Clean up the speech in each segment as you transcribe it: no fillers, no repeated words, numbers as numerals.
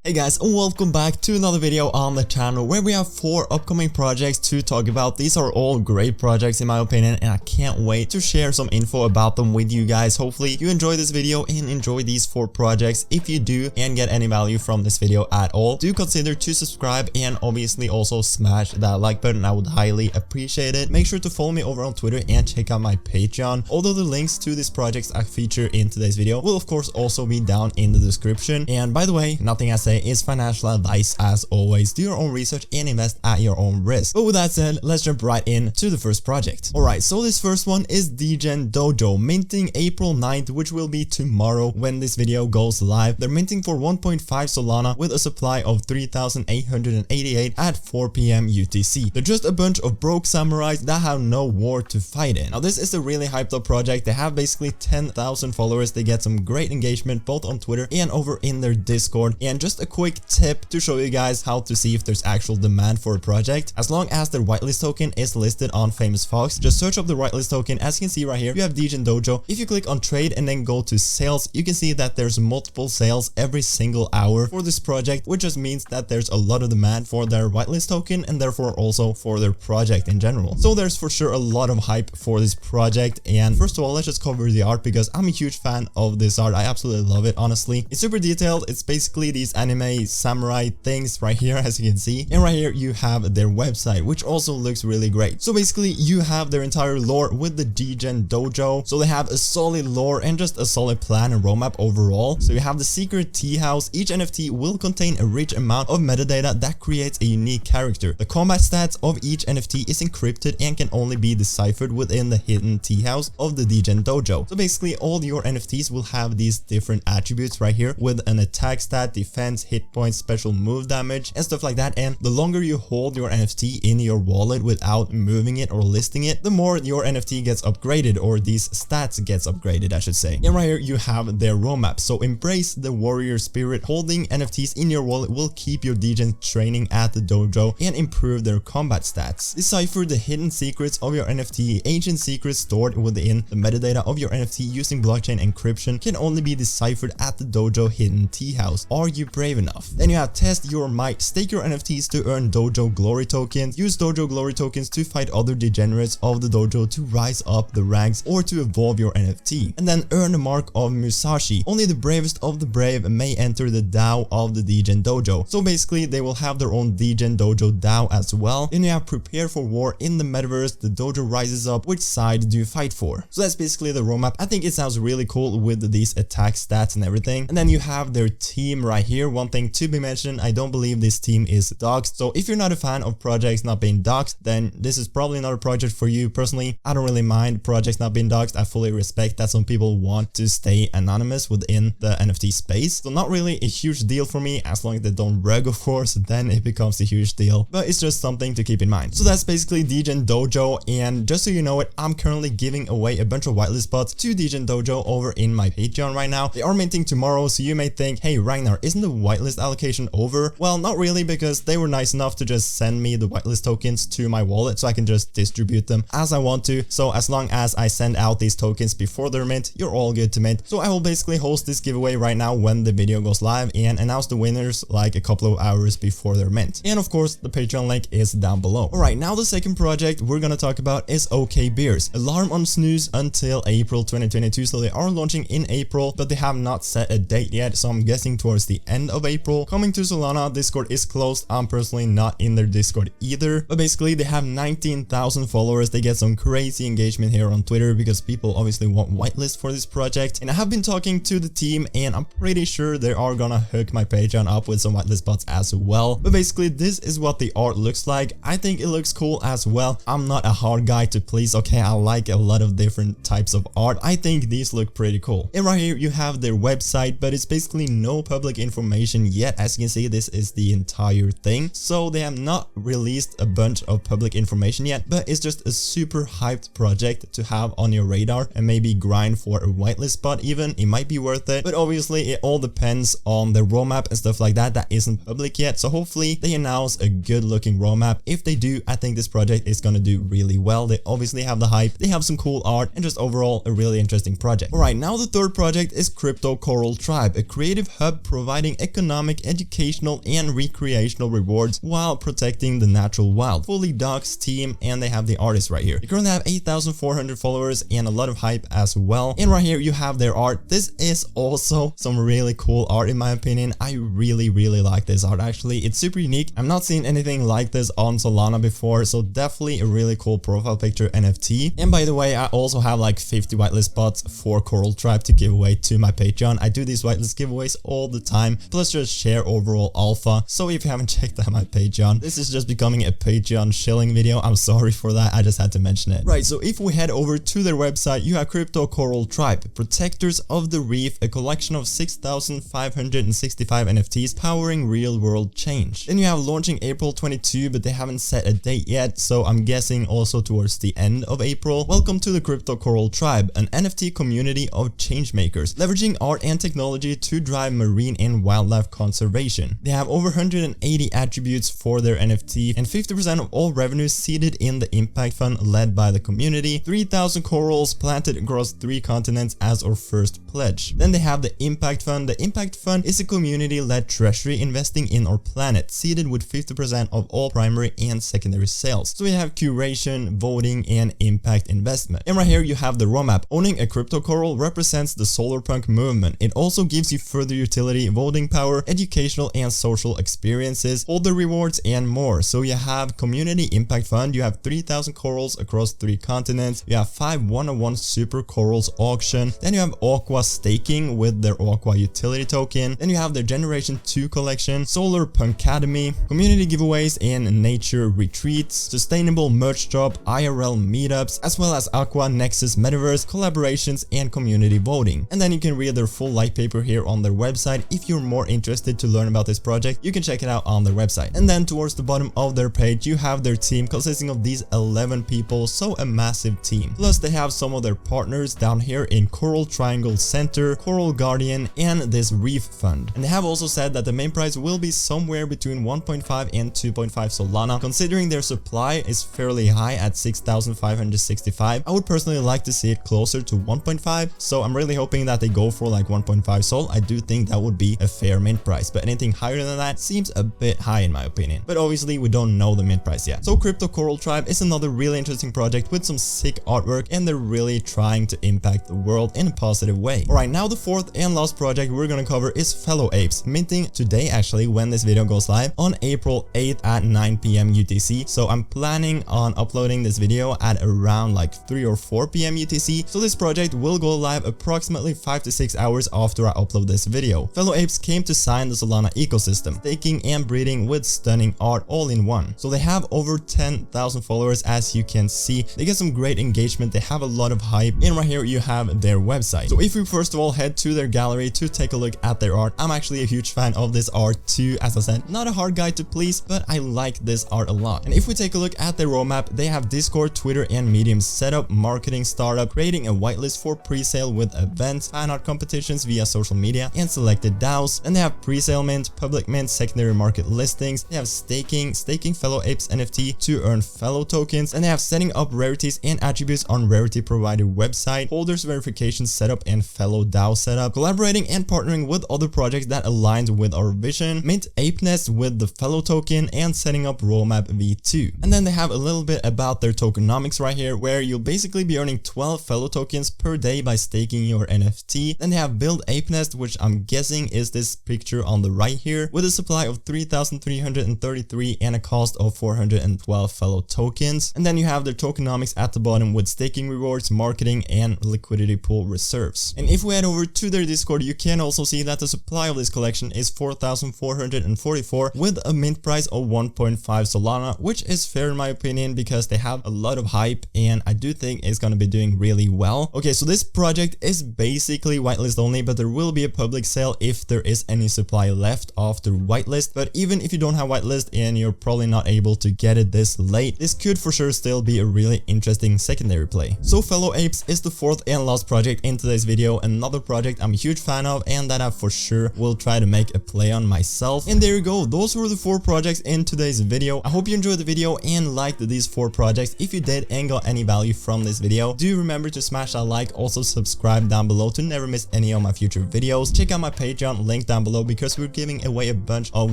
Hey guys, and welcome back to another video on the channel where we have 4 upcoming projects to talk about. These are all great projects in my opinion, and I can't wait to share some info about them with you guys. Hopefully you enjoy this video and enjoy these 4 projects. If you do and get any value from this video at all, do consider to subscribe and obviously also smash that like button. I would highly appreciate it. Make sure to follow me over on Twitter and check out my Patreon. Although the links to these projects I feature in today's video will of course also be down in the description. And by the way, nothing I say is financial advice as always. Do your own research and invest at your own risk. But with that said, let's jump right into the first project. Alright, so this first one is Degen Dojo, minting April 9th, which will be tomorrow when this video goes live. They're minting for 1.5 Solana with a supply of 3,888 at 4 PM UTC. They're just a bunch of broke samurais that have no war to fight in. Now this is a really hyped up project. They have basically 10,000 followers. They get some great engagement both on Twitter and over in their Discord. And just a quick tip to show you guys how to see if there's actual demand for a project. As long as their whitelist token is listed on Famous Fox, just search up the whitelist token. As you can see right here, you have Degen Dojo. If you click on trade and then go to sales, you can see that there's multiple sales every single hour for this project, which just means that there's a lot of demand for their whitelist token and therefore also for their project in general. So there's for sure a lot of hype for this project. And first of all, let's just cover the art because I'm a huge fan of this art. I absolutely love it, honestly. It's super detailed. It's basically these anime samurai things right here, as you can see. And right here you have their website, which also looks really great. So basically you have their entire lore with the Degen Dojo. So they have a solid lore and just a solid plan and roadmap overall. So you have the secret tea house. Each NFT will contain a rich amount of metadata that creates a unique character. The combat stats of each NFT is encrypted and can only be deciphered within the hidden tea house of the Degen Dojo. So basically all your NFTs will have these different attributes right here with an attack stat, defense, hit points, special move damage and stuff like that. And the longer you hold your NFT in your wallet without moving it or listing it, the more your NFT gets upgraded, or these stats gets upgraded I should say. And right here you have their roadmap. So embrace the warrior spirit. Holding NFTs in your wallet will keep your Degen training at the dojo and improve their combat stats. Decipher the hidden secrets of your NFT. Ancient secrets stored within the metadata of your NFT using blockchain encryption can only be deciphered at the dojo hidden tea house. Are you brave enough? Then you have test your might. Stake your NFTs to earn dojo glory tokens. Use dojo glory tokens to fight other degenerates of the dojo to rise up the ranks or to evolve your NFT. And then earn the mark of Musashi. Only the bravest of the brave may enter the DAO of the Degen Dojo. So basically they will have their own Degen Dojo DAO as well. Then you have prepare for war in the metaverse. The dojo rises up. Which side do you fight for? So that's basically the roadmap. I think it sounds really cool with these attack stats and everything. And then you have their team right here. One thing to be mentioned, I don't believe this team is doxed. So if you're not a fan of projects not being doxed, then this is probably not a project for you. Personally, I don't really mind projects not being doxed. I fully respect that some people want to stay anonymous within the NFT space. So not really a huge deal for me, as long as they don't rug of course, then it becomes a huge deal. But it's just something to keep in mind. So that's basically Degen Dojo, and just so you know it, I'm currently giving away a bunch of whitelist spots to Degen Dojo over in my Patreon right now. They are minting tomorrow, so you may think, hey Ragnar, isn't the whitelist allocation over? Well, not really, because they were nice enough to just send me the whitelist tokens to my wallet so I can just distribute them as I want to. So as long as I send out these tokens before they're mint, you're all good to mint. So I will basically host this giveaway right now when the video goes live and announce the winners like a couple of hours before they're mint. And of course the Patreon link is down below. Alright, now the second project we're gonna talk about is OKEx. Alarm on snooze until April 2022. So they are launching in April, but they have not set a date yet, so I'm guessing towards the end of April. Coming to Solana, Discord is closed. I'm personally not in their Discord either, but basically they have 19,000 followers. They get some crazy engagement here on Twitter because people obviously want whitelist for this project. And I have been talking to the team and I'm pretty sure they are gonna hook my Patreon up with some whitelist spots as well. But basically this is what the art looks like. I think it looks cool as well. I'm not a hard guy to please, okay? I like a lot of different types of art. I think these look pretty cool. And right here you have their website, but it's basically no public information yet. As you can see, this is the entire thing. So they have not released a bunch of public information yet, but it's just a super hyped project to have on your radar and maybe grind for a whitelist spot even. It might be worth it, but obviously it all depends on the roadmap and stuff like that isn't public yet. So hopefully they announce a good looking roadmap. If they do, I think this project is gonna do really well. They obviously have the hype, they have some cool art, and just overall a really interesting project. Alright, now the third project is Crypto Coral Tribe, a creative hub providing a economic, educational, and recreational rewards while protecting the natural wild. Fully doxed team, and they have the artists right here. They currently have 8,400 followers and a lot of hype as well. And right here you have their art. This is also some really cool art in my opinion. I really like this art actually. It's super unique. I'm not seeing anything like this on Solana before, so definitely a really cool profile picture NFT. And by the way, I also have like 50 whitelist spots for Coral Tribe to give away to my Patreon. I do these whitelist giveaways all the time, plus just share overall alpha. So if you haven't checked out my Patreon, this is just becoming a Patreon shilling video. I'm sorry for that, I just had to mention it. Right, so if we head over to their website, you have Crypto Coral Tribe, Protectors of the Reef, a collection of 6,565 NFTs powering real world change. Then you have launching April 22, but they haven't set a date yet, so I'm guessing also towards the end of April. Welcome to the Crypto Coral Tribe, an NFT community of changemakers, leveraging art and technology to drive marine and wildlife conservation. They have over 180 attributes for their NFT, and 50% of all revenue seeded in the impact fund led by the community. 3,000 corals planted across 3 continents as our first pledge. Then they have the impact fund. The impact fund is a community-led treasury investing in our planet, seeded with 50% of all primary and secondary sales. So we have curation, voting, and impact investment. And right here you have the roadmap. Owning a crypto coral represents the solarpunk movement. It also gives you further utility, voting power, educational and social experiences, holder rewards, and more. So you have community impact fund. You have 3,000 corals across 3 continents. You have 5 101 super corals auction. Then you have Aqua staking with their Aqua utility token. Then you have their generation 2 collection, Solar Punkademy, community giveaways and nature retreats, sustainable merch drop, IRL meetups, as well as Aqua Nexus metaverse collaborations and community voting. And then you can read their full light paper here on their website. If you're more interested to learn about this project, you can check it out on their website. And then towards the bottom of their page, you have their team consisting of these 11 people, so a massive team. Plus they have some of their partners down here in Coral Triangle Center, Coral Guardian, and this Reef Fund. And they have also said that the main price will be somewhere between 1.5 and 2.5 Solana, considering their supply is fairly high at 6,565. I would personally like to see it closer to 1.5, so I'm really hoping that they go for like 1.5 Sol. I do think that would be a fair mint price, but anything higher than that seems a bit high in my opinion. But obviously we don't know the mint price yet. So Crypto Coral Tribe is another really interesting project with some sick artwork, and they're really trying to impact the world in a positive way. Alright, now the fourth and last project we're gonna cover is Fellow Apes, minting today actually when this video goes live on April 8th at 9 p.m. UTC. So I'm planning on uploading this video at around like 3 or 4 p.m. UTC. So this project will go live approximately 5 to 6 hours after I upload this video. Fellow Apes came to sign the Solana ecosystem, staking and breeding with stunning art all in one. So they have over 10,000 followers as you can see. They get some great engagement, they have a lot of hype, and right here you have their website. So if we first of all head to their gallery to take a look at their art, I'm actually a huge fan of this art too. As I said, not a hard guy to please, but I like this art a lot. And if we take a look at their roadmap, they have Discord, Twitter, and Medium setup, marketing startup, creating a whitelist for pre-sale with events, fan art competitions via social media, and selected DAOs. And they have pre-sale mint, public mint, secondary market listings. They have staking Fellow Apes NFT to earn Fellow tokens, and they have setting up rarities and attributes on rarity provider website, holders verification setup, and Fellow DAO setup, collaborating and partnering with other projects that aligned with our vision, mint Ape Nest with the Fellow token, and setting up Roadmap V2. And then they have a little bit about their tokenomics right here, where you'll basically be earning 12 Fellow tokens per day by staking your NFT. Then they have Build Ape Nest, which I'm guessing is this picture on the right here, with a supply of 3,333 and a cost of 412 Fellow tokens. And then you have their tokenomics at the bottom with staking rewards, marketing, and liquidity pool reserves. And if we head over to their Discord, you can also see that the supply of this collection is 4,444 with a mint price of 1.5 Solana, which is fair in my opinion because they have a lot of hype and I do think it's gonna be doing really well. Okay, so this project is basically whitelist only, but there will be a public sale if there is any supply left after whitelist. But even if you don't have whitelist and you're probably not able to get it this late, this could for sure still be a really interesting secondary play. So Fellow Apes is the fourth and last project in today's video, another project I'm a huge fan of and that I for sure will try to make a play on myself. And there you go, those were the 4 projects in today's video. I hope you enjoyed the video and liked these 4 projects. If you did and got any value from this video, do remember to smash that like, also subscribe down below to never miss any of my future videos. Check out my Patreon, link down down below because we're giving away a bunch of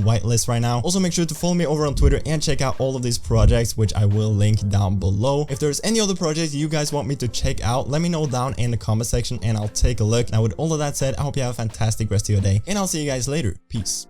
whitelists right now. Also make sure to follow me over on Twitter and check out all of these projects, which I will link down below. If there's any other projects you guys want me to check out, let me know down in the comment section and I'll take a look. Now with all of that said, I hope you have a fantastic rest of your day and I'll see you guys later. Peace.